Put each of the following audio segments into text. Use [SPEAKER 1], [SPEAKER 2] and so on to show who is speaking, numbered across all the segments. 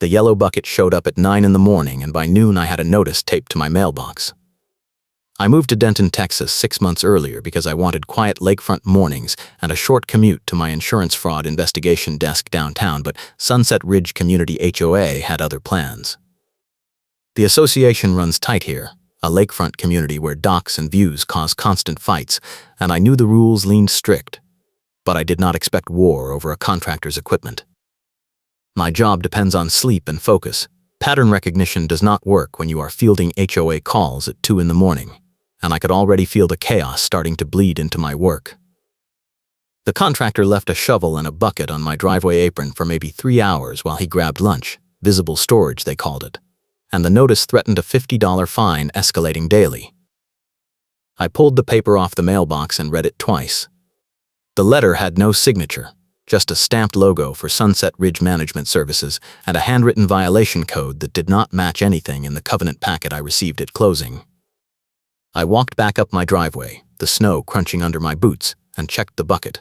[SPEAKER 1] The yellow bucket showed up at 9 in the morning, and by noon I had a notice taped to my mailbox. I moved to Denton, Texas 6 months earlier because I wanted quiet lakefront mornings and a short commute to my insurance fraud investigation desk downtown, but Sunset Ridge Community HOA had other plans. The association runs tight here, a lakefront community where docks and views cause constant fights, and I knew the rules leaned strict. But I did not expect war over a contractor's equipment. My job depends on sleep and focus. Pattern recognition does not work when you are fielding HOA calls at 2 in the morning, and I could already feel the chaos starting to bleed into my work. The contractor left a shovel and a bucket on my driveway apron for maybe 3 hours while he grabbed lunch, visible storage they called it, and the notice threatened a $50 fine escalating daily. I pulled the paper off the mailbox and read it twice. The letter had no signature, just a stamped logo for Sunset Ridge Management Services and a handwritten violation code that did not match anything in the covenant packet I received at closing. I walked back up my driveway, the snow crunching under my boots, and checked the bucket.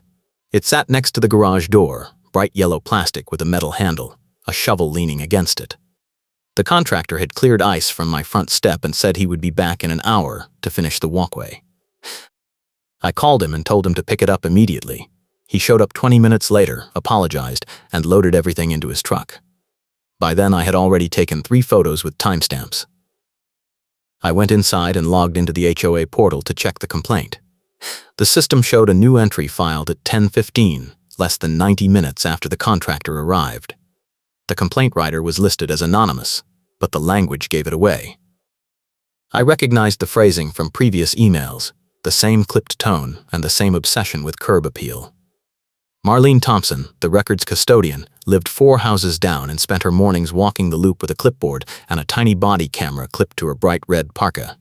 [SPEAKER 1] It sat next to the garage door, bright yellow plastic with a metal handle, a shovel leaning against it. The contractor had cleared ice from my front step and said he would be back in an hour to finish the walkway. I called him and told him to pick it up immediately. He showed up 20 minutes later, apologized, and loaded everything into his truck. By then I had already taken 3 photos with timestamps. I went inside and logged into the HOA portal to check the complaint. The system showed a new entry filed at 10:15, less than 90 minutes after the contractor arrived. The complaint writer was listed as anonymous, but the language gave it away. I recognized the phrasing from previous emails, the same clipped tone and the same obsession with curb appeal. Marlene Thompson, the records custodian, lived 4 houses down and spent her mornings walking the loop with a clipboard and a tiny body camera clipped to her bright red parka.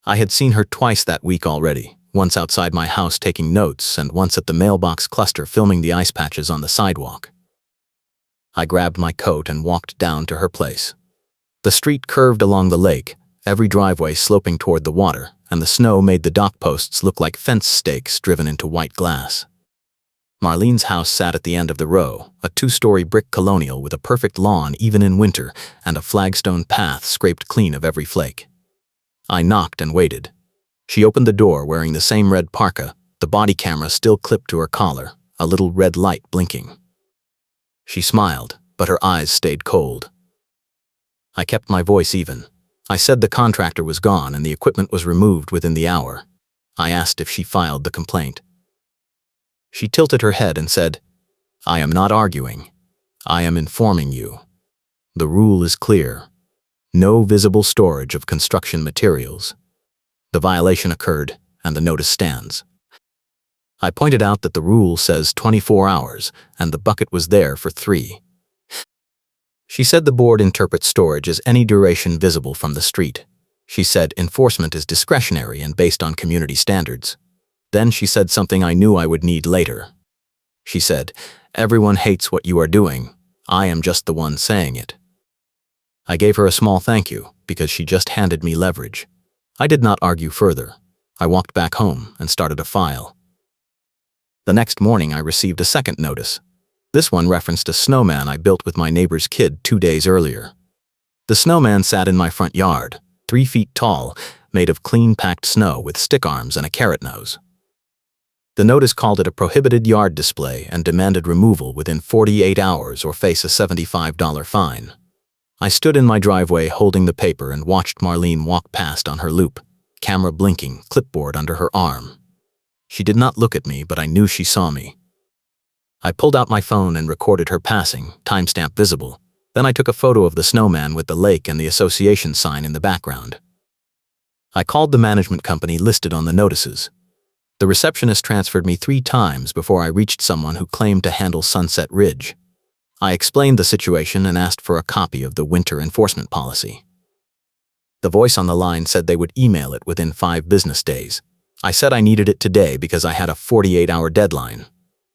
[SPEAKER 1] I had seen her twice that week already, once outside my house taking notes and once at the mailbox cluster filming the ice patches on the sidewalk. I grabbed my coat and walked down to her place. The street curved along the lake, every driveway sloping toward the water, and the snow made the dock posts look like fence stakes driven into white glass. Marlene's house sat at the end of the row, a 2-story brick colonial with a perfect lawn even in winter and a flagstone path scraped clean of every flake. I knocked and waited. She opened the door wearing the same red parka, the body camera still clipped to her collar, a little red light blinking. She smiled, but her eyes stayed cold. I kept my voice even. I said the contractor was gone and the equipment was removed within the hour. I asked if she filed the complaint. She tilted her head and said, "I am not arguing. I am informing you. The rule is clear. No visible storage of construction materials. The violation occurred, and the notice stands." I pointed out that the rule says 24 hours, and the bucket was there for 3. She said the board interprets storage as any duration visible from the street. She said enforcement is discretionary and based on community standards. Then she said something I knew I would need later. She said, "Everyone hates what you are doing. I am just the one saying it." I gave her a small thank you because she just handed me leverage. I did not argue further. I walked back home and started a file. The next morning I received a second notice. This one referenced a snowman I built with my neighbor's kid 2 days earlier. The snowman sat in my front yard, 3 feet tall, made of clean packed snow with stick arms and a carrot nose. The notice called it a prohibited yard display and demanded removal within 48 hours or face a $75 fine. I stood in my driveway holding the paper and watched Marlene walk past on her loop, camera blinking, clipboard under her arm. She did not look at me, but I knew she saw me. I pulled out my phone and recorded her passing, timestamp visible. Then I took a photo of the snowman with the lake and the association sign in the background. I called the management company listed on the notices. The receptionist transferred me 3 times before I reached someone who claimed to handle Sunset Ridge. I explained the situation and asked for a copy of the winter enforcement policy. The voice on the line said they would email it within 5 business days. I said I needed it today because I had a 48-hour deadline.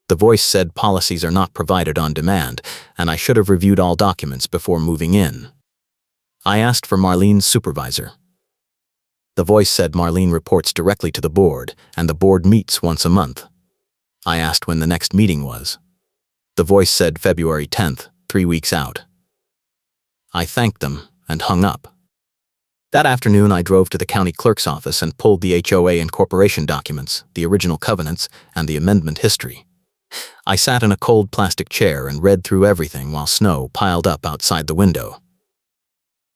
[SPEAKER 1] The voice said policies are not provided on demand, and I should have reviewed all documents before moving in. I asked for Marlene's supervisor. The voice said Marlene reports directly to the board, and the board meets once a month. I asked when the next meeting was. The voice said February 10th, 3 weeks out. I thanked them and hung up. That afternoon, I drove to the county clerk's office and pulled the HOA incorporation documents, the original covenants, and the amendment history. I sat in a cold plastic chair and read through everything while snow piled up outside the window.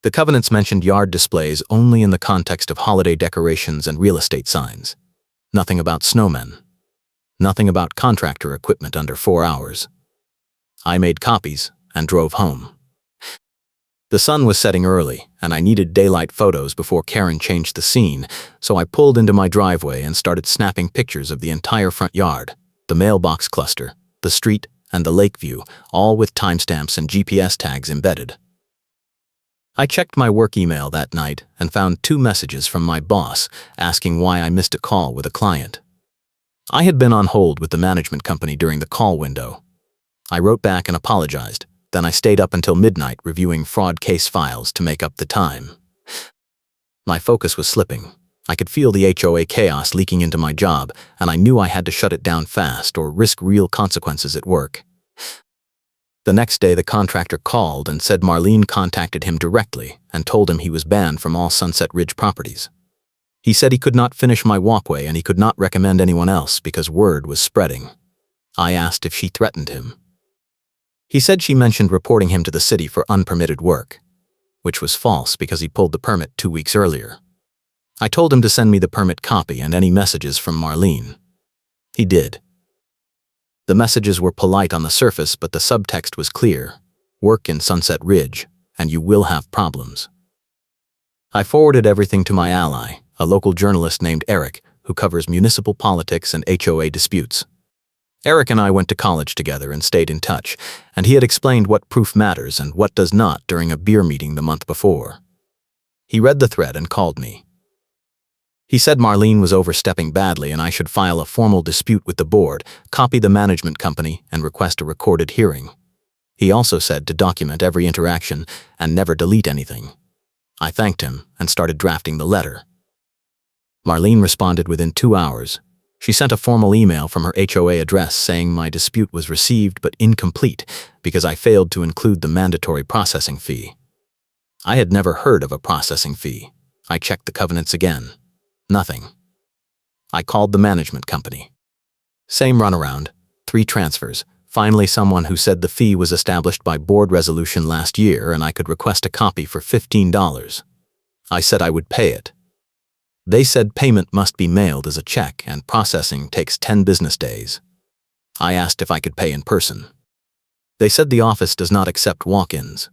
[SPEAKER 1] The covenants mentioned yard displays only in the context of holiday decorations and real estate signs. Nothing about snowmen. Nothing about contractor equipment under 4 hours. I made copies and drove home. The sun was setting early, and I needed daylight photos before Karen changed the scene, so I pulled into my driveway and started snapping pictures of the entire front yard, the mailbox cluster, the street, and the lake view, all with timestamps and GPS tags embedded. I checked my work email that night and found 2 messages from my boss asking why I missed a call with a client. I had been on hold with the management company during the call window. I wrote back and apologized. Then I stayed up until midnight reviewing fraud case files to make up the time. My focus was slipping. I could feel the HOA chaos leaking into my job, and I knew I had to shut it down fast or risk real consequences at work. The next day, the contractor called and said Marlene contacted him directly and told him he was banned from all Sunset Ridge properties. He said he could not finish my walkway and he could not recommend anyone else because word was spreading. I asked if she threatened him. He said she mentioned reporting him to the city for unpermitted work, which was false because he pulled the permit 2 weeks earlier. I told him to send me the permit copy and any messages from Marlene. He did. The messages were polite on the surface, but the subtext was clear. Work in Sunset Ridge, and you will have problems. I forwarded everything to my ally, a local journalist named Eric, who covers municipal politics and HOA disputes. Eric and I went to college together and stayed in touch, and he had explained what proof matters and what does not during a beer meeting the month before. He read the thread and called me. He said Marlene was overstepping badly and I should file a formal dispute with the board, copy the management company, and request a recorded hearing. He also said to document every interaction and never delete anything. I thanked him and started drafting the letter. Marlene responded within 2 hours. She sent a formal email from her HOA address saying my dispute was received but incomplete because I failed to include the mandatory processing fee. I had never heard of a processing fee. I checked the covenants again. Nothing. I called the management company. Same runaround, 3 transfers. Finally, someone who said the fee was established by board resolution last year and I could request a copy for $15. I said I would pay it. They said payment must be mailed as a check and processing takes 10 business days. I asked if I could pay in person. They said the office does not accept walk-ins.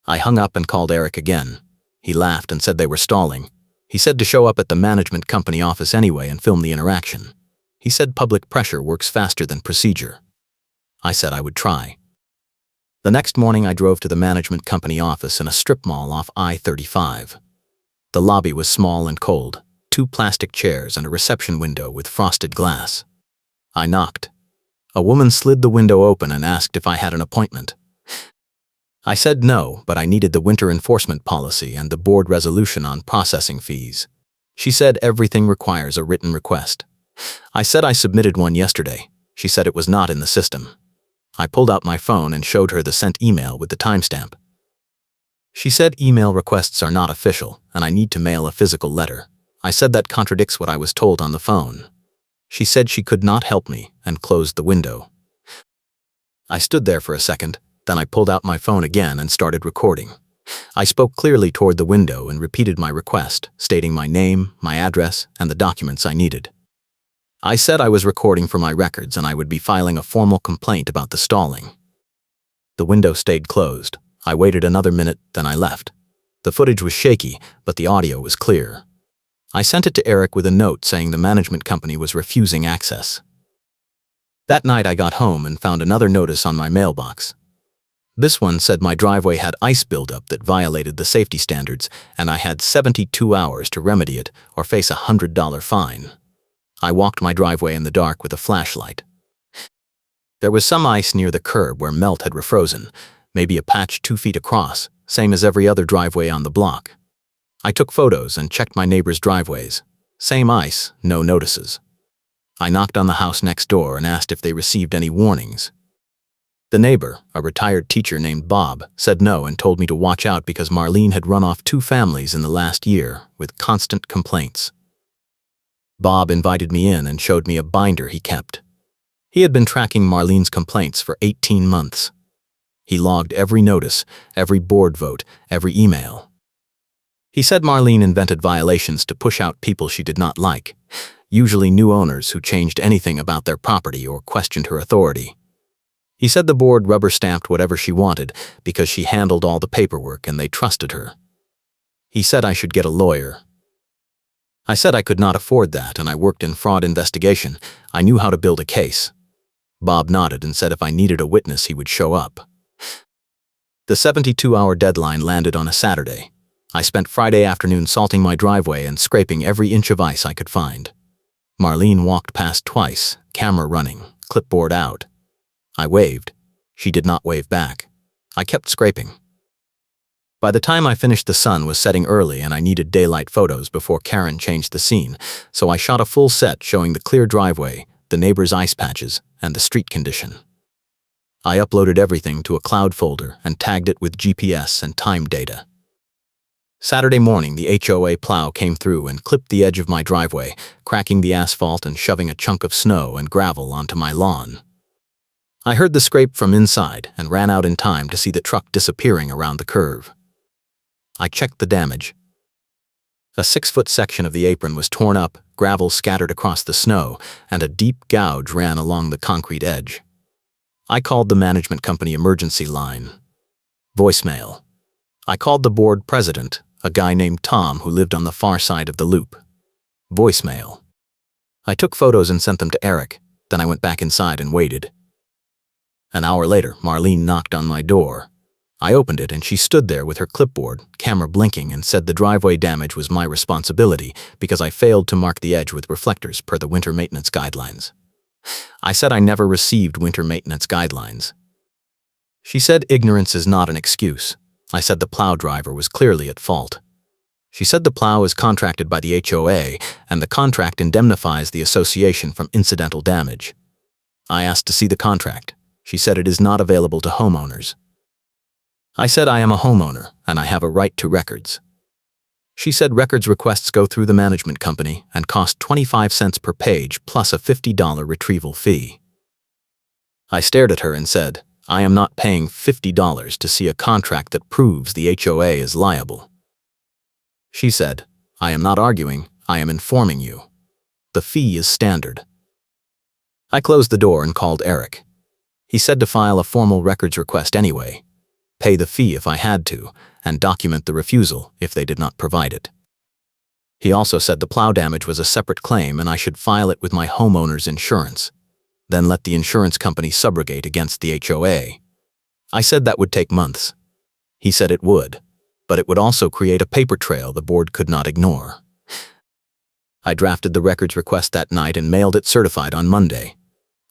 [SPEAKER 1] I hung up and called Eric again. He laughed and said they were stalling. He said to show up at the management company office anyway and film the interaction. He said public pressure works faster than procedure. I said I would try. The next morning I drove to the management company office in a strip mall off I-35. The lobby was small and cold, 2 plastic chairs and a reception window with frosted glass. I knocked. A woman slid the window open and asked if I had an appointment. I said no, but I needed the winter enforcement policy and the board resolution on processing fees. She said everything requires a written request. I said I submitted one yesterday. She said it was not in the system. I pulled out my phone and showed her the sent email with the timestamp. She said email requests are not official and I need to mail a physical letter. I said that contradicts what I was told on the phone. She said she could not help me and closed the window. I stood there for a second, then I pulled out my phone again and started recording. I spoke clearly toward the window and repeated my request, stating my name, my address, and the documents I needed. I said I was recording for my records and I would be filing a formal complaint about the stalling. The window stayed closed. I waited another minute, then I left. The footage was shaky, but the audio was clear. I sent it to Eric with a note saying the management company was refusing access. That night I got home and found another notice on my mailbox. This one said my driveway had ice buildup that violated the safety standards and I had 72 hours to remedy it or face a $100 fine. I walked my driveway in the dark with a flashlight. There was some ice near the curb where melt had refrozen, maybe a patch 2 feet across, same as every other driveway on the block. I took photos and checked my neighbors' driveways. Same ice, no notices. I knocked on the house next door and asked if they received any warnings. The neighbor, a retired teacher named Bob, said no and told me to watch out because Marlene had run off 2 families in the last year with constant complaints. Bob invited me in and showed me a binder he kept. He had been tracking Marlene's complaints for 18 months. He logged every notice, every board vote, every email. He said Marlene invented violations to push out people she did not like, usually new owners who changed anything about their property or questioned her authority. He said the board rubber-stamped whatever she wanted because she handled all the paperwork and they trusted her. He said I should get a lawyer. I said I could not afford that and I worked in fraud investigation. I knew how to build a case. Bob nodded and said if I needed a witness he would show up. The 72-hour deadline landed on a Saturday. I spent Friday afternoon salting my driveway and scraping every inch of ice I could find. Marlene walked past twice, camera running, clipboard out. I waved. She did not wave back. I kept scraping. By the time I finished, the sun was setting early and I needed daylight photos before Karen changed the scene, so I shot a full set showing the clear driveway, the neighbor's ice patches, and the street condition. I uploaded everything to a cloud folder and tagged it with GPS and time data. Saturday morning, the HOA plow came through and clipped the edge of my driveway, cracking the asphalt and shoving a chunk of snow and gravel onto my lawn. I heard the scrape from inside and ran out in time to see the truck disappearing around the curve. I checked the damage. A 6-foot section of the apron was torn up, gravel scattered across the snow, and a deep gouge ran along the concrete edge. I called the management company emergency line. Voicemail. I called the board president, a guy named Tom who lived on the far side of the loop. Voicemail. I took photos and sent them to Eric, then I went back inside and waited. An hour later, Marlene knocked on my door. I opened it and she stood there with her clipboard, camera blinking, and said the driveway damage was my responsibility because I failed to mark the edge with reflectors per the winter maintenance guidelines. I said I never received winter maintenance guidelines. She said ignorance is not an excuse. I said the plow driver was clearly at fault. She said the plow is contracted by the HOA and the contract indemnifies the association from incidental damage. I asked to see the contract. She said it is not available to homeowners. I said I am a homeowner and I have a right to records. She said records requests go through the management company and cost 25 cents per page plus a $50 retrieval fee. I stared at her and said, I am not paying $50 to see a contract that proves the HOA is liable. She said, I am not arguing, I am informing you. The fee is standard. I closed the door and called Eric. He said to file a formal records request anyway, pay the fee if I had to, and document the refusal if they did not provide it. He also said the plow damage was a separate claim and I should file it with my homeowner's insurance, then let the insurance company subrogate against the HOA. I said that would take months. He said it would, but it would also create a paper trail the board could not ignore. I drafted the records request that night and mailed it certified on Monday.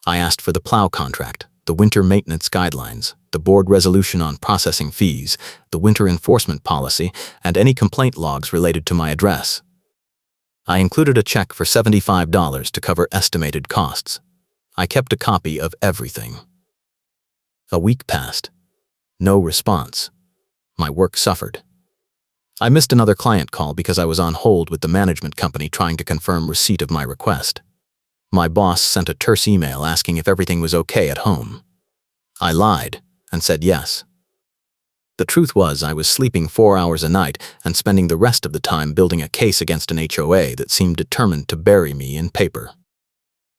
[SPEAKER 1] I asked for the plow contract, the winter maintenance guidelines, the board resolution on processing fees, the winter enforcement policy, and any complaint logs related to my address. I included a check for $75 to cover estimated costs. I kept a copy of everything. A week passed. No response. My work suffered. I missed another client call because I was on hold with the management company trying to confirm receipt of my request. My boss sent a terse email asking if everything was okay at home. I lied and said yes. The truth was I was sleeping 4 hours a night and spending the rest of the time building a case against an HOA that seemed determined to bury me in paper.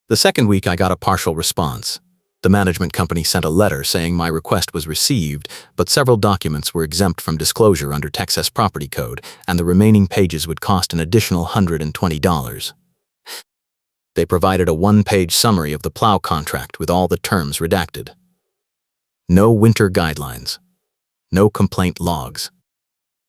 [SPEAKER 1] The second week I got a partial response. The management company sent a letter saying my request was received, but several documents were exempt from disclosure under Texas Property Code, and the remaining pages would cost an additional $120. They provided a 1-page summary of the plow contract with all the terms redacted. No winter guidelines. No complaint logs.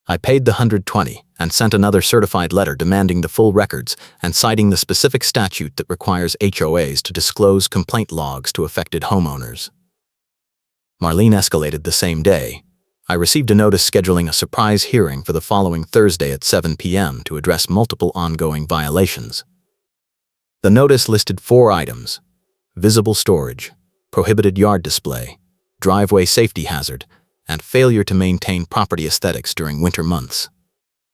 [SPEAKER 1] I paid the $120 and sent another certified letter demanding the full records and citing the specific statute that requires HOAs to disclose complaint logs to affected homeowners. Marlene escalated the same day. I received a notice scheduling a surprise hearing for the following Thursday at 7 p.m. to address multiple ongoing violations. The notice listed 4 items: visible storage, prohibited yard display, driveway safety hazard, and failure to maintain property aesthetics during winter months.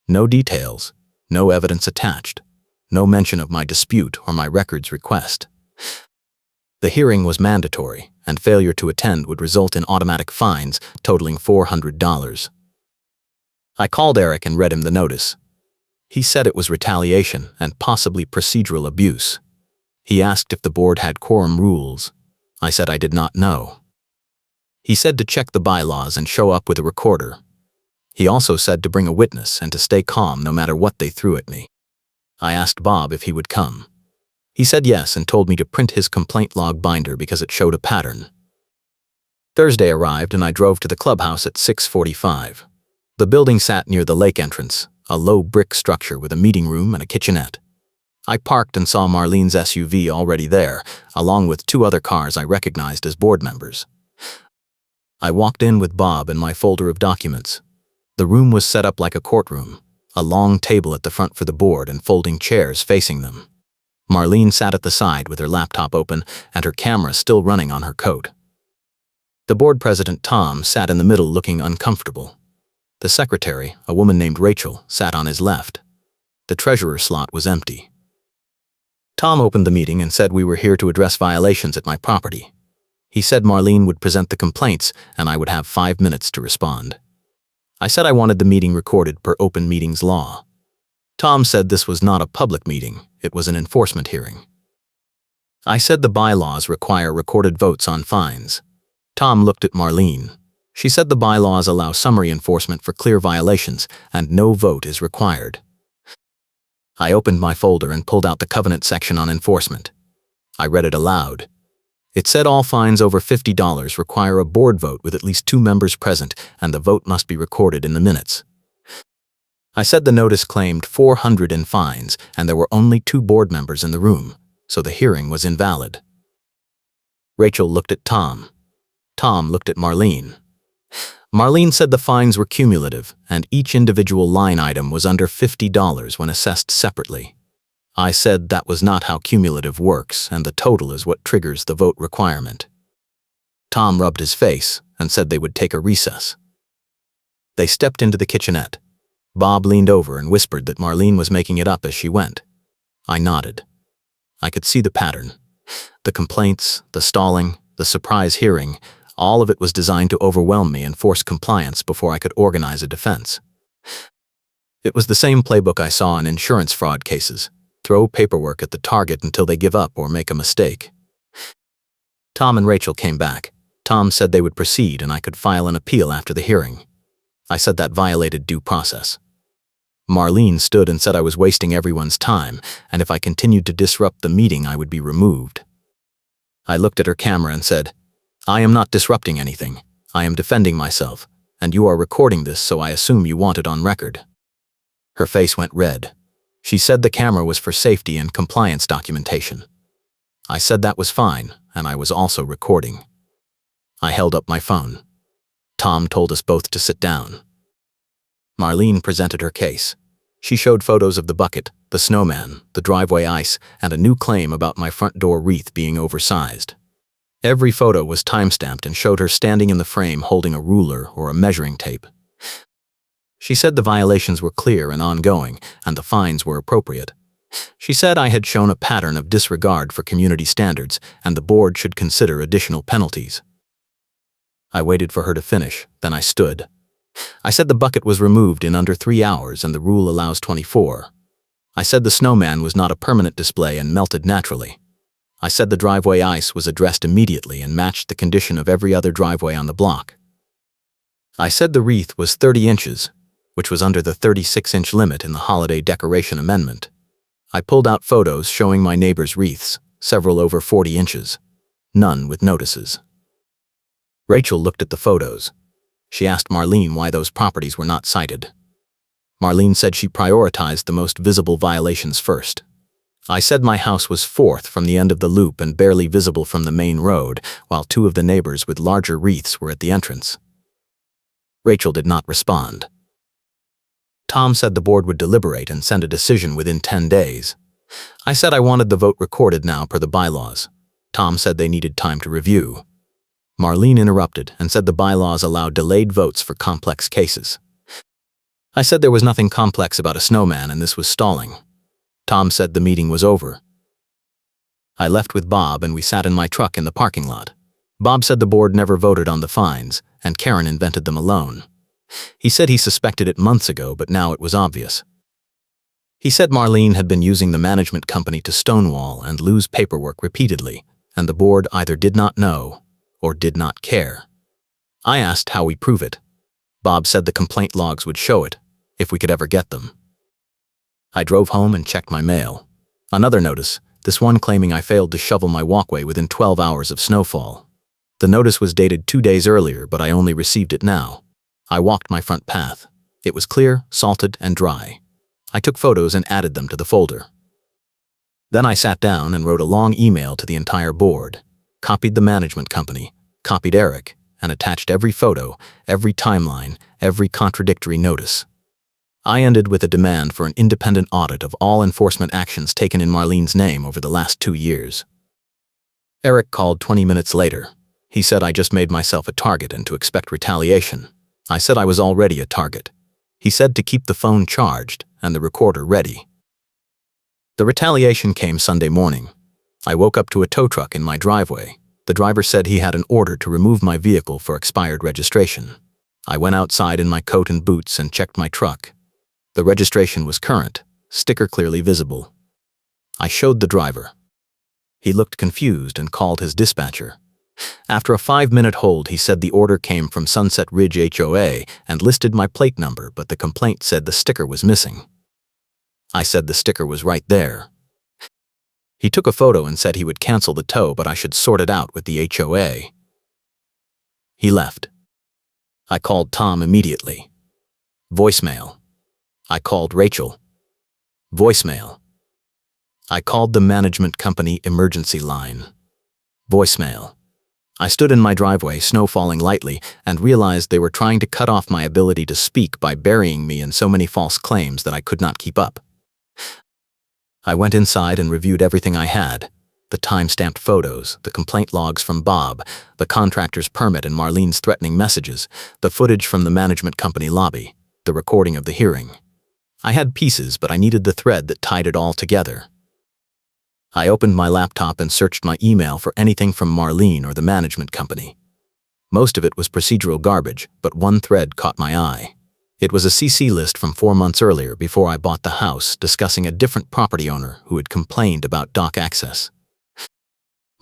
[SPEAKER 1] No details, no evidence attached, no mention of my dispute or my records request. The hearing was mandatory, and failure to attend would result in automatic fines totaling $400. I called Eric and read him the notice. He said it was retaliation and possibly procedural abuse. He asked if the board had quorum rules. I said I did not know. He said to check the bylaws and show up with a recorder. He also said to bring a witness and to stay calm no matter what they threw at me. I asked Bob if he would come. He said yes and told me to print his complaint log binder because it showed a pattern. Thursday arrived and I drove to the clubhouse at 6:45. The building sat near the lake entrance, a low brick structure with a meeting room and a kitchenette. I parked and saw Marlene's SUV already there, along with 2 other cars I recognized as board members. I walked in with Bob and my folder of documents. The room was set up like a courtroom, a long table at the front for the board and folding chairs facing them. Marlene sat at the side with her laptop open and her camera still running on her coat. The board president, Tom, sat in the middle looking uncomfortable. The secretary, a woman named Rachel, sat on his left. The treasurer slot was empty. Tom opened the meeting and said we were here to address violations at my property. He said Marlene would present the complaints and I would have 5 minutes to respond. I said I wanted the meeting recorded per open meetings law. Tom said this was not a public meeting, it was an enforcement hearing. I said the bylaws require recorded votes on fines. Tom looked at Marlene. She said the bylaws allow summary enforcement for clear violations and no vote is required. I opened my folder and pulled out the covenant section on enforcement. I read it aloud. It said all fines over $50 require a board vote with at least 2 members present and the vote must be recorded in the minutes. I said the notice claimed $400 in fines and there were only 2 board members in the room, so the hearing was invalid. Rachel looked at Tom. Tom looked at Marlene. Marlene said the fines were cumulative and each individual line item was under $50 when assessed separately. I said that was not how cumulative works and the total is what triggers the vote requirement. Tom rubbed his face and said they would take a recess. They stepped into the kitchenette. Bob leaned over and whispered that Marlene was making it up as she went. I nodded. I could see the pattern. The complaints, the stalling, the surprise hearing, all of it was designed to overwhelm me and force compliance before I could organize a defense. It was the same playbook I saw in insurance fraud cases. Throw paperwork at the target until they give up or make a mistake. Tom and Rachel came back. Tom said they would proceed and I could file an appeal after the hearing. I said that violated due process. Marlene stood and said I was wasting everyone's time, and if I continued to disrupt the meeting, I would be removed. I looked at her camera and said, I am not disrupting anything. I am defending myself, and you are recording this, so I assume you want it on record. Her face went red. She said the camera was for safety and compliance documentation. I said that was fine, and I was also recording. I held up my phone. Tom told us both to sit down. Marlene presented her case. She showed photos of the bucket, the snowman, the driveway ice, and a new claim about my front door wreath being oversized. Every photo was time-stamped and showed her standing in the frame holding a ruler or a measuring tape. She said the violations were clear and ongoing, and the fines were appropriate. She said I had shown a pattern of disregard for community standards, and the board should consider additional penalties. I waited for her to finish, then I stood. I said the bucket was removed in under 3 hours and the rule allows 24. I said the snowman was not a permanent display and melted naturally. I said the driveway ice was addressed immediately and matched the condition of every other driveway on the block. I said the wreath was 30 inches, which was under the 36-inch limit in the holiday decoration amendment. I pulled out photos showing my neighbor's wreaths, several over 40 inches, none with notices. Rachel looked at the photos. She asked Marlene why those properties were not cited. Marlene said she prioritized the most visible violations first. I said my house was 4th from the end of the loop and barely visible from the main road, while 2 of the neighbors with larger wreaths were at the entrance. Rachel did not respond. Tom said the board would deliberate and send a decision within 10 days. I said I wanted the vote recorded now per the bylaws. Tom said they needed time to review. Marlene interrupted and said the bylaws allowed delayed votes for complex cases. I said there was nothing complex about a snowman and this was stalling. Tom said the meeting was over. I left with Bob and we sat in my truck in the parking lot. Bob said the board never voted on the fines, and Karen invented them alone. He said he suspected it months ago, but now it was obvious. He said Marlene had been using the management company to stonewall and lose paperwork repeatedly, and the board either did not know or did not care. I asked how we prove it. Bob said the complaint logs would show it, if we could ever get them. I drove home and checked my mail. Another notice, this one claiming I failed to shovel my walkway within 12 hours of snowfall. The notice was dated 2 days earlier, but I only received it now. I walked my front path. It was clear, salted, and dry. I took photos and added them to the folder. Then I sat down and wrote a long email to the entire board, copied the management company, copied Eric, and attached every photo, every timeline, every contradictory notice. I ended with a demand for an independent audit of all enforcement actions taken in Marlene's name over the last 2 years. Eric called 20 minutes later. He said I just made myself a target and to expect retaliation. I said I was already a target. He said to keep the phone charged and the recorder ready. The retaliation came Sunday morning. I woke up to a tow truck in my driveway. The driver said he had an order to remove my vehicle for expired registration. I went outside in my coat and boots and checked my truck. The registration was current, sticker clearly visible. I showed the driver. He looked confused and called his dispatcher. After a 5-minute hold, he said the order came from Sunset Ridge HOA and listed my plate number, but the complaint said the sticker was missing. I said the sticker was right there. He took a photo and said he would cancel the tow, but I should sort it out with the HOA. He left. I called Tom immediately. Voicemail. I called Rachel. Voicemail. I called the management company emergency line. Voicemail. I stood in my driveway, snow falling lightly, and realized they were trying to cut off my ability to speak by burying me in so many false claims that I could not keep up. I went inside and reviewed everything I had: the time-stamped photos, the complaint logs from Bob, the contractor's permit and Marlene's threatening messages, the footage from the management company lobby, the recording of the hearing. I had pieces, but I needed the thread that tied it all together. I opened my laptop and searched my email for anything from Marlene or the management company. Most of it was procedural garbage, but one thread caught my eye. It was a CC list from 4 months earlier, before I bought the house, discussing a different property owner who had complained about dock access.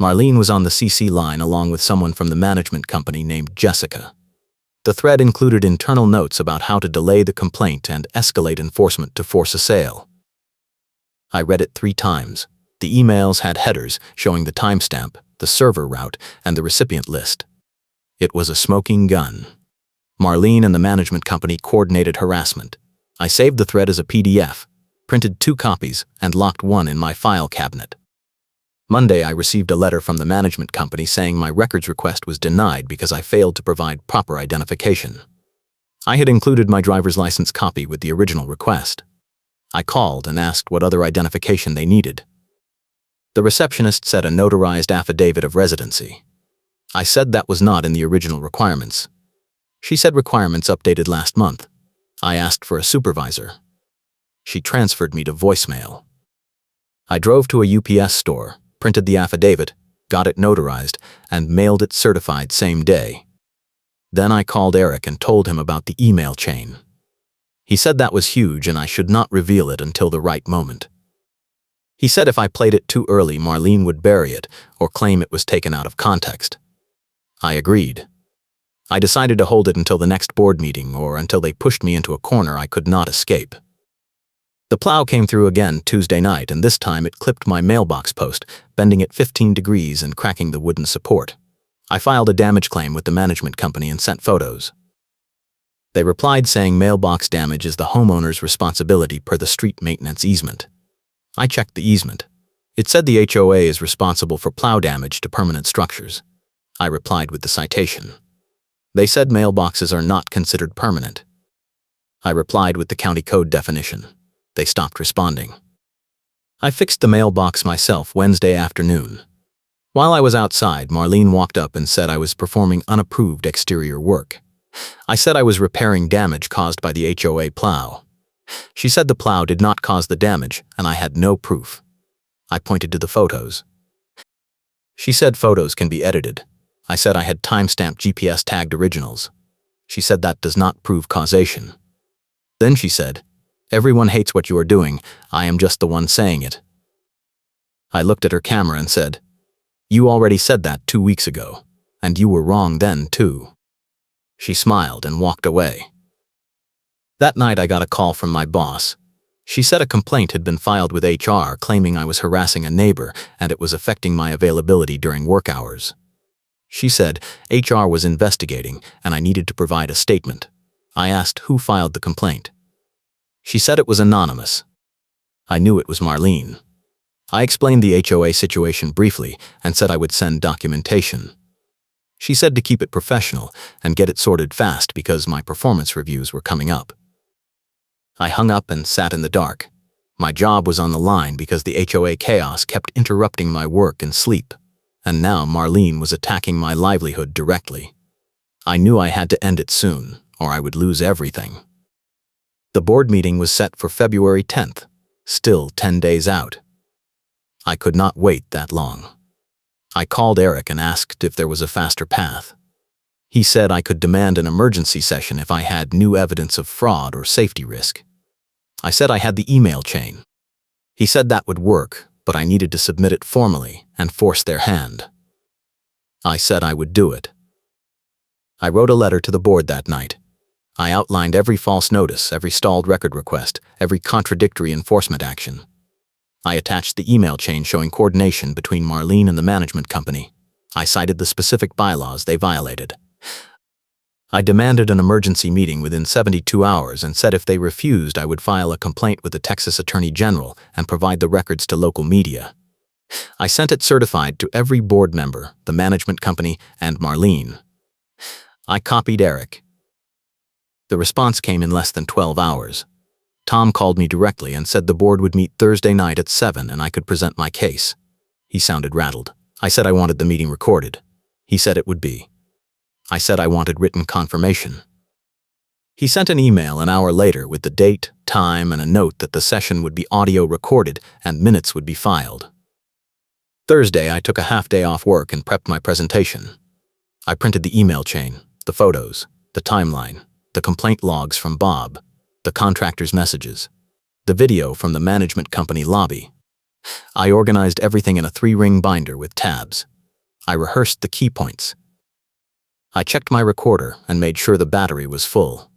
[SPEAKER 1] Marlene was on the CC line along with someone from the management company named Jessica. The thread included internal notes about how to delay the complaint and escalate enforcement to force a sale. I read it 3 times. The emails had headers showing the timestamp, the server route, and the recipient list. It was a smoking gun. Marlene and the management company coordinated harassment. I saved the thread as a PDF, printed 2 copies, and locked one in my file cabinet. Monday, I received a letter from the management company saying my records request was denied because I failed to provide proper identification. I had included my driver's license copy with the original request. I called and asked what other identification they needed. The receptionist said a notarized affidavit of residency. I said that was not in the original requirements. She said requirements updated last month. I asked for a supervisor. She transferred me to voicemail. I drove to a UPS store, printed the affidavit, got it notarized, and mailed it certified same day. Then I called Eric and told him about the email chain. He said that was huge and I should not reveal it until the right moment. He said if I played it too early, Marlene would bury it or claim it was taken out of context. I agreed. I decided to hold it until the next board meeting or until they pushed me into a corner I could not escape. The plow came through again Tuesday night, and this time it clipped my mailbox post, bending it 15 degrees and cracking the wooden support. I filed a damage claim with the management company and sent photos. They replied saying mailbox damage is the homeowner's responsibility per the street maintenance easement. I checked the easement. It said the HOA is responsible for plow damage to permanent structures. I replied with the citation. They said mailboxes are not considered permanent. I replied with the county code definition. They stopped responding. I fixed the mailbox myself Wednesday afternoon. While I was outside, Marlene walked up and said I was performing unapproved exterior work. I said I was repairing damage caused by the HOA plow. She said the plow did not cause the damage, and I had no proof. I pointed to the photos. She said photos can be edited. I said I had timestamped GPS-tagged originals. She said that does not prove causation. Then she said, "Everyone hates what you are doing. I am just the one saying it." I looked at her camera and said, "You already said that 2 weeks ago, and you were wrong then too." She smiled and walked away. That night I got a call from my boss. She said a complaint had been filed with HR claiming I was harassing a neighbor and it was affecting my availability during work hours. She said HR was investigating and I needed to provide a statement. I asked who filed the complaint. She said it was anonymous. I knew it was Marlene. I explained the HOA situation briefly and said I would send documentation. She said to keep it professional and get it sorted fast because my performance reviews were coming up. I hung up and sat in the dark. My job was on the line because the HOA chaos kept interrupting my work and sleep, and now Marlene was attacking my livelihood directly. I knew I had to end it soon, or I would lose everything. The board meeting was set for February 10th, still 10 days out. I could not wait that long. I called Eric and asked if there was a faster path. He said I could demand an emergency session if I had new evidence of fraud or safety risk. I said I had the email chain. He said that would work, but I needed to submit it formally and force their hand. I said I would do it. I wrote a letter to the board that night. I outlined every false notice, every stalled record request, every contradictory enforcement action. I attached the email chain showing coordination between Marlene and the management company. I cited the specific bylaws they violated. I demanded an emergency meeting within 72 hours and said if they refused, I would file a complaint with the Texas Attorney General and provide the records to local media. I sent it certified to every board member, the management company, and Marlene. I copied Eric. The response came in less than 12 hours. Tom called me directly and said the board would meet Thursday night at 7 and I could present my case. He sounded rattled. I said I wanted the meeting recorded. He said it would be. I said I wanted written confirmation. He sent an email an hour later with the date, time, and a note that the session would be audio recorded and minutes would be filed. Thursday, I took a half day off work and prepped my presentation. I printed the email chain, the photos, the timeline, the complaint logs from Bob, the contractor's messages, the video from the management company lobby. I organized everything in a 3-ring binder with tabs. I rehearsed the key points. I checked my recorder and made sure the battery was full.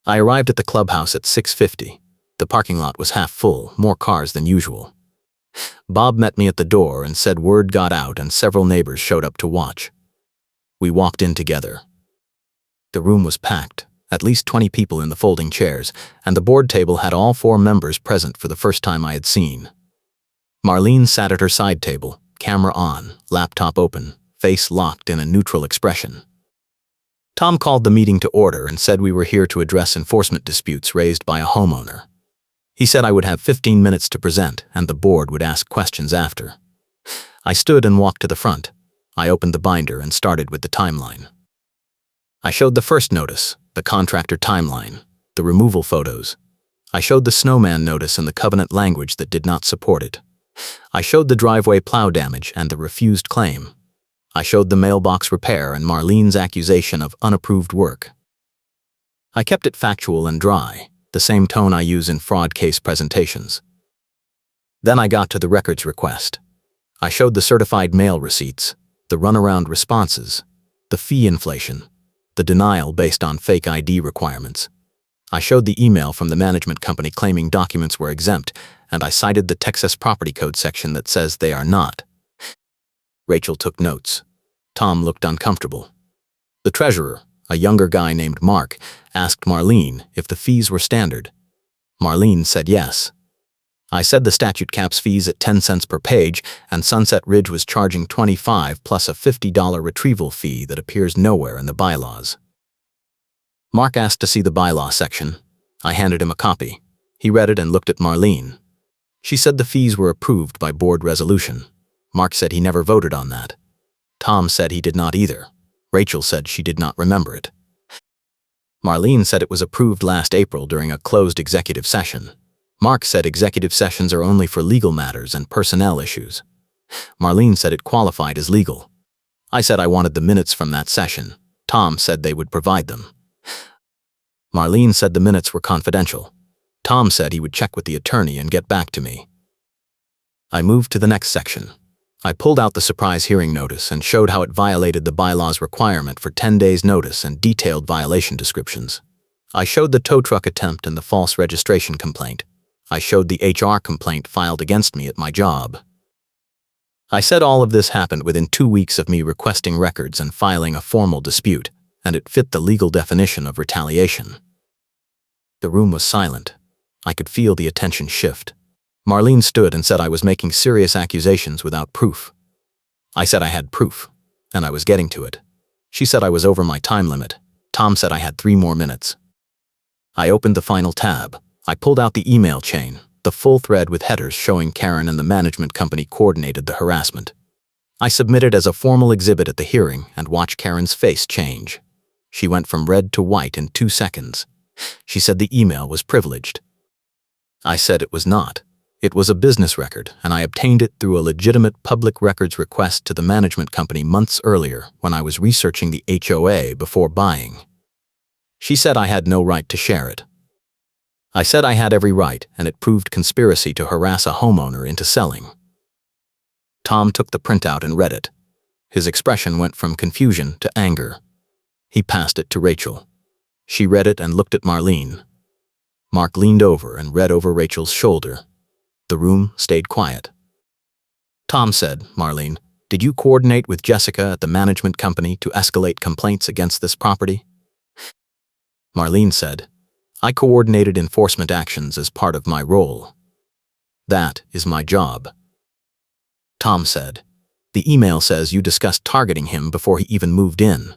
[SPEAKER 1] I arrived at the clubhouse at 6:50. The parking lot was half full, more cars than usual. Bob met me at the door and said word got out and several neighbors showed up to watch. We walked in together. The room was packed, at least 20 people in the folding chairs, and the board table had all 4 members present for the first time I had seen. Marlene sat at her side table, camera on, laptop open, face locked in a neutral expression. Tom called the meeting to order and said we were here to address enforcement disputes raised by a homeowner. He said I would have 15 minutes to present and the board would ask questions after. I stood and walked to the front. I opened the binder and started with the timeline. I showed the first notice, the contractor timeline, the removal photos. I showed the snowman notice and the covenant language that did not support it. I showed the driveway plow damage and the refused claim. I showed the mailbox repair and Marlene's accusation of unapproved work. I kept it factual and dry, the same tone I use in fraud case presentations. Then I got to the records request. I showed the certified mail receipts, the runaround responses, the fee inflation, the denial based on fake ID requirements. I showed the email from the management company claiming documents were exempt, and I cited the Texas Property Code section that says they are not. Rachel took notes. Tom looked uncomfortable. The treasurer, a younger guy named Mark, asked Marlene if the fees were standard. Marlene said yes. I said the statute caps fees at 10 cents per page, and Sunset Ridge was charging $25 plus a $50 retrieval fee that appears nowhere in the bylaws. Mark asked to see the bylaw section. I handed him a copy. He read it and looked at Marlene. She said the fees were approved by board resolution. Mark said he never voted on that. Tom said he did not either. Rachel said she did not remember it. Marlene said it was approved last April during a closed executive session. Mark said executive sessions are only for legal matters and personnel issues. Marlene said it qualified as legal. I said I wanted the minutes from that session. Tom said they would provide them. Marlene said the minutes were confidential. Tom said he would check with the attorney and get back to me. I moved to the next section. I pulled out the surprise hearing notice and showed how it violated the bylaw's requirement for 10 days notice and detailed violation descriptions. I showed the tow truck attempt and the false registration complaint. I showed the HR complaint filed against me at my job. I said all of this happened within 2 weeks of me requesting records and filing a formal dispute, and it fit the legal definition of retaliation. The room was silent. I could feel the attention shift. Marlene stood and said I was making serious accusations without proof. I said I had proof, and I was getting to it. She said I was over my time limit. Tom said I had 3 more minutes. I opened the final tab. I pulled out the email chain, the full thread with headers showing Karen and the management company coordinated the harassment. I submitted as a formal exhibit at the hearing and watched Karen's face change. She went from red to white in 2 seconds. She said the email was privileged. I said it was not. It was a business record, and I obtained it through a legitimate public records request to the management company months earlier when I was researching the HOA before buying. She said I had no right to share it. I said I had every right, and it proved conspiracy to harass a homeowner into selling. Tom took the printout and read it. His expression went from confusion to anger. He passed it to Rachel. She read it and looked at Marlene. Mark leaned over and read over Rachel's shoulder. The room stayed quiet. Tom said, "Marlene, did you coordinate with Jessica at the management company to escalate complaints against this property?" Marlene said, "I coordinated enforcement actions as part of my role. That is my job." Tom said, "The email says you discussed targeting him before he even moved in."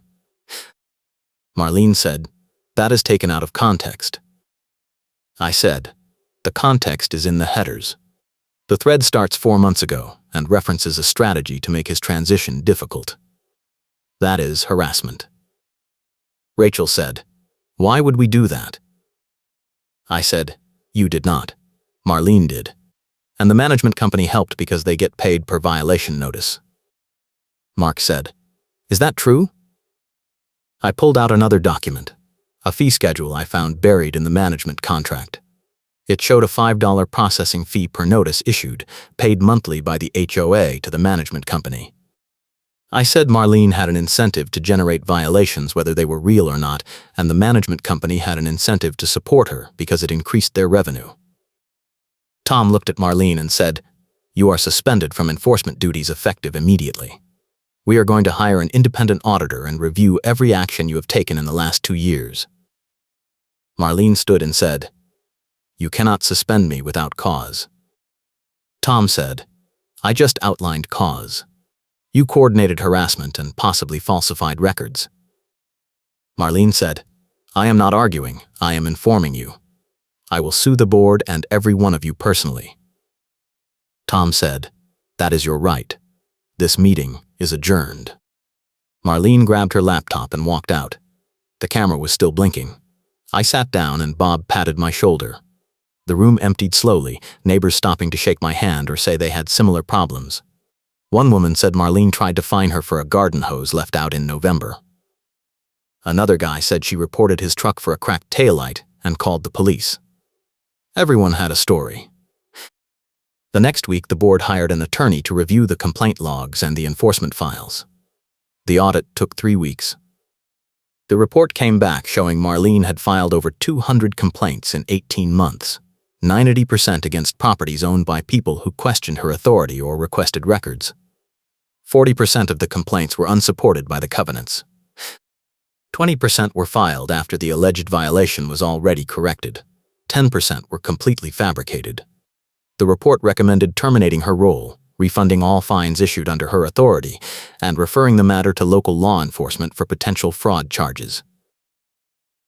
[SPEAKER 1] Marlene said, "That is taken out of context." I said, "The context is in the headers. The thread starts 4 months ago and references a strategy to make his transition difficult. That is harassment." Rachel said, "Why would we do that?" I said, "You did not. Marlene did. And the management company helped because they get paid per violation notice." Mark said, "Is that true?" I pulled out another document, a fee schedule I found buried in the management contract. It showed a $5 processing fee per notice issued, paid monthly by the HOA to the management company. I said Marlene had an incentive to generate violations whether they were real or not, and the management company had an incentive to support her because it increased their revenue. Tom looked at Marlene and said, "You are suspended from enforcement duties effective immediately. We are going to hire an independent auditor and review every action you have taken in the last 2 years." Marlene stood and said, "You cannot suspend me without cause." Tom said, "I just outlined cause. You coordinated harassment and possibly falsified records." Marlene said, "I am not arguing, I am informing you. I will sue the board and every one of you personally." Tom said, "That is your right. This meeting is adjourned." Marlene grabbed her laptop and walked out. The camera was still blinking. I sat down and Bob patted my shoulder. The room emptied slowly, neighbors stopping to shake my hand or say they had similar problems. One woman said Marlene tried to fine her for a garden hose left out in November. Another guy said she reported his truck for a cracked taillight and called the police. Everyone had a story. The next week, the board hired an attorney to review the complaint logs and the enforcement files. The audit took 3 weeks. The report came back showing Marlene had filed over 200 complaints in 18 months. 90% against properties owned by people who questioned her authority or requested records. 40% of the complaints were unsupported by the covenants. 20% were filed after the alleged violation was already corrected. 10% were completely fabricated. The report recommended terminating her role, refunding all fines issued under her authority, and referring the matter to local law enforcement for potential fraud charges.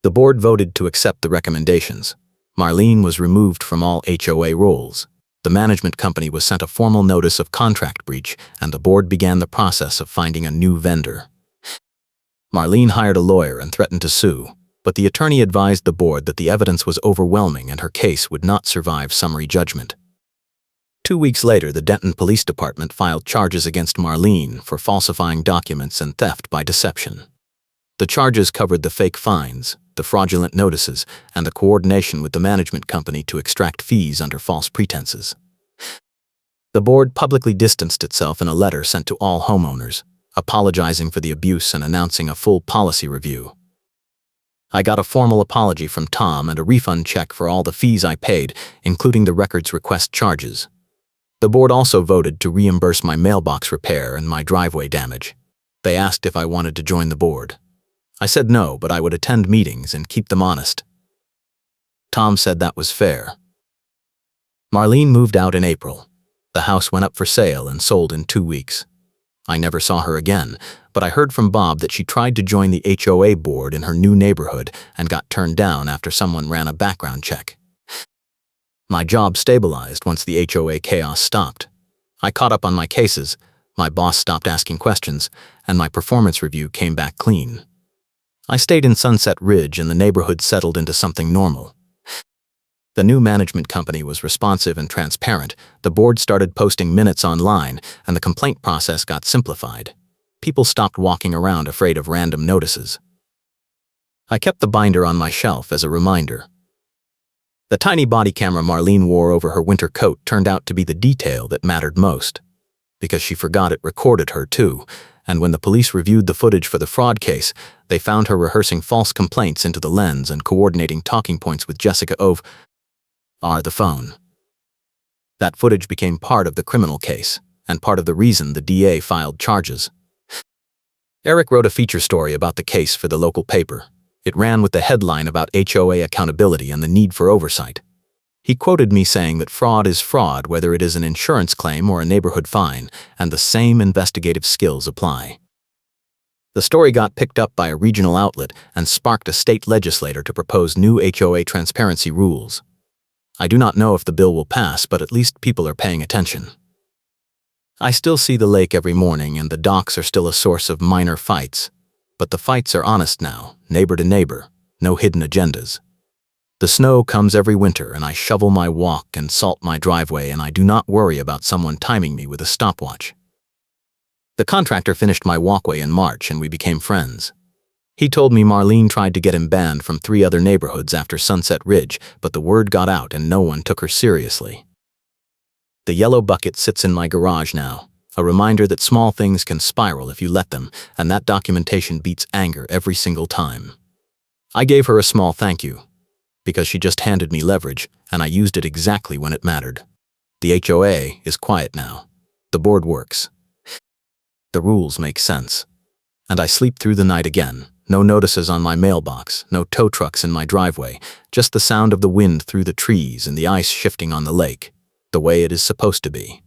[SPEAKER 1] The board voted to accept the recommendations. Marlene was removed from all HOA roles. The management company was sent a formal notice of contract breach, and the board began the process of finding a new vendor. Marlene hired a lawyer and threatened to sue, but the attorney advised the board that the evidence was overwhelming and her case would not survive summary judgment. 2 weeks later, the Denton Police Department filed charges against Marlene for falsifying documents and theft by deception. The charges covered the fake fines, the fraudulent notices, and the coordination with the management company to extract fees under false pretenses. The board publicly distanced itself in a letter sent to all homeowners, apologizing for the abuse and announcing a full policy review. I got a formal apology from Tom and a refund check for all the fees I paid, including the records request charges. The board also voted to reimburse my mailbox repair and my driveway damage. They asked if I wanted to join the board. I said no, but I would attend meetings and keep them honest. Tom said that was fair. Marlene moved out in April. The house went up for sale and sold in 2 weeks. I never saw her again, but I heard from Bob that she tried to join the HOA board in her new neighborhood and got turned down after someone ran a background check. My job stabilized once the HOA chaos stopped. I caught up on my cases, my boss stopped asking questions, and my performance review came back clean. I stayed in Sunset Ridge and the neighborhood settled into something normal. The new management company was responsive and transparent, the board started posting minutes online, and the complaint process got simplified. People stopped walking around afraid of random notices. I kept the binder on my shelf as a reminder. The tiny body camera Marlene wore over her winter coat turned out to be the detail that mattered most. Because she forgot it recorded her too, and when the police reviewed the footage for the fraud case, they found her rehearsing false complaints into the lens and coordinating talking points with Jessica over the phone. That footage became part of the criminal case, and part of the reason the DA filed charges. Eric wrote a feature story about the case for the local paper. It ran with the headline about HOA accountability and the need for oversight. He quoted me saying that fraud is fraud whether it is an insurance claim or a neighborhood fine, and the same investigative skills apply. The story got picked up by a regional outlet and sparked a state legislator to propose new HOA transparency rules. I do not know if the bill will pass, but at least people are paying attention. I still see the lake every morning and the docks are still a source of minor fights, but the fights are honest now, neighbor to neighbor, no hidden agendas. The snow comes every winter and I shovel my walk and salt my driveway and I do not worry about someone timing me with a stopwatch. The contractor finished my walkway in March and we became friends. He told me Marlene tried to get him banned from 3 other neighborhoods after Sunset Ridge, but the word got out and no one took her seriously. The yellow bucket sits in my garage now, a reminder that small things can spiral if you let them, and that documentation beats anger every single time. I gave her a small thank you, because she just handed me leverage, and I used it exactly when it mattered. The HOA is quiet now. The board works. The rules make sense. And I sleep through the night again. No notices on my mailbox, no tow trucks in my driveway, just the sound of the wind through the trees and the ice shifting on the lake, the way it is supposed to be.